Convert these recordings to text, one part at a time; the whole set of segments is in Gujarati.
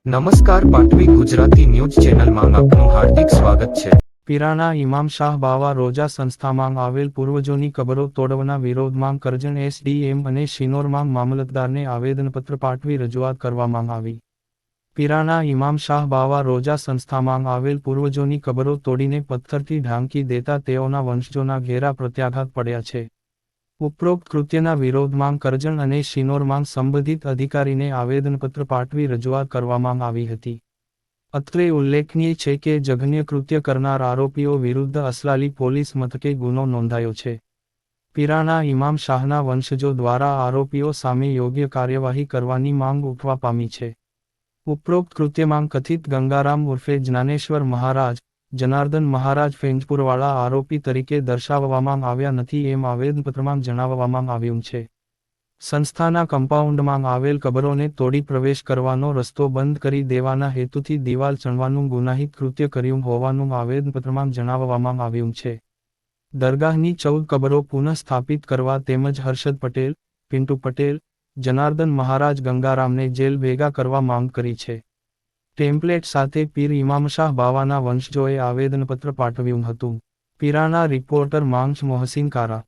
નમસ્કાર પાટવી ગુજરાતી ન્યૂઝ ચેનલમાં આપનું હાર્દિક સ્વાગત છે। પીરાના ઇમામ શાહ બાવા રોજા સંસ્થામાં આવેલ પૂર્વજોની કબરો તોડવાના વિરોધમાં કરજણ એસડીએમ અને શિનોરમાં મામલતદારને આવેદનપત્ર પાઠવી રજૂઆત કરવામાં આવી। પીરાના ઇમામ શાહ બાવા રોજા સંસ્થામાં આવેલ પૂર્વજોની કબરો તોડીને પથ્થરથી ઢાંકી દેતા તેઓના વંશજોના ઘેરા પ્રત્યાઘાત પડ્યા છે। ઉપરોક્ત કૃત્યના વિરોધમાં કરજણ અને શિનોરમાં સંબંધિત અધિકારીને આવેદનપત્ર પાઠવી રજૂઆત કરવામાં આવી હતી। અત્રે ઉલ્લેખનીય છે કે જઘન્ય કૃત્ય કરનાર આરોપીઓ વિરુદ્ધ અસલાલી પોલીસ મથકે ગુનો નોંધાયો છે। પીરાના ઇમામ શાહના વંશજો દ્વારા આરોપીઓ સામે યોગ્ય કાર્યવાહી કરવાની માંગ ઉઠવા પામી છે। ઉપરોક્ત કૃત્યમાં કથિત ગંગારામ ઉર્ફે જ્ઞાનેશ્વર મહારાજ, જનાર્દન મહારાજ ફેંજપુરવાળા આરોપી તરીકે દર્શાવવામાં આવ્યા નથી એમ આવેદનપત્રમાં જણાવવામાં આવ્યું છે। સંસ્થાના કમ્પાઉન્ડમાં આવેલ કબરોને તોડી પ્રવેશ કરવાનો રસ્તો બંધ કરી દેવાના હેતુથી દિવાલ ચણવાનું ગુનાહિત કૃત્ય કર્યું હોવાનું આવેદનપત્રમાં જણાવવામાં આવ્યું છે। દરગાહની 14 કબરો પુનઃ સ્થાપિત કરવા તેમજ હર્ષદ પટેલ, પિન્ટુ પટેલ, જનાર્દન મહારાજ ગંગારામને જેલ ભેગા કરવા માંગ કરી છે। ટેમ્પલેટ સાથે પીર ઇમામશાહ બાવાના વંશજોએ આવેદનપત્ર પાઠવ્યું હતું। પીરાના રિપોર્ટર માંગ મોહસિન કારા।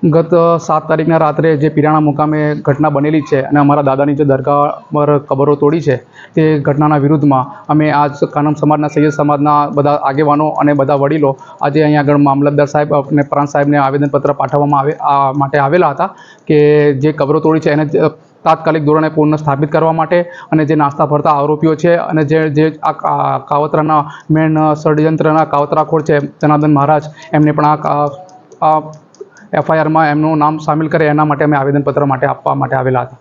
ગત 7 તારીખના રાત્રે જે પીરાણા મુકામે ઘટના બનેલી છે અને અમારા દાદાની જે દરગાહ પર કબરો તોડી છે તે ઘટનાના વિરુદ્ધમાં અમે આજ કાનમ સમાજના સૈયદ સમાજના બધા આગેવાનો અને બધા વડીલો આજે અહીંયા આગળ મામલતદાર સાહેબ અને પ્રાંત સાહેબને આવેદનપત્ર પાઠવવામાં માટે આવેલા હતા કે જે કબરો તોડી છે એને તાત્કાલિક ધોરણે પુનઃ સ્થાપિત કરવા માટે અને જે નાસ્તા ફરતા આરોપીઓ છે અને જે આ કાવતરાના મેન ષડયંત્રના કાવતરાખોર છે જનાર્દન મહારાજ એમને પણ આ એફઆઈઆરમાં એમનું નામ સામેલ કરે એના માટે અમે આવેદનપત્ર માટે આપવા માટે આવેલા હતા।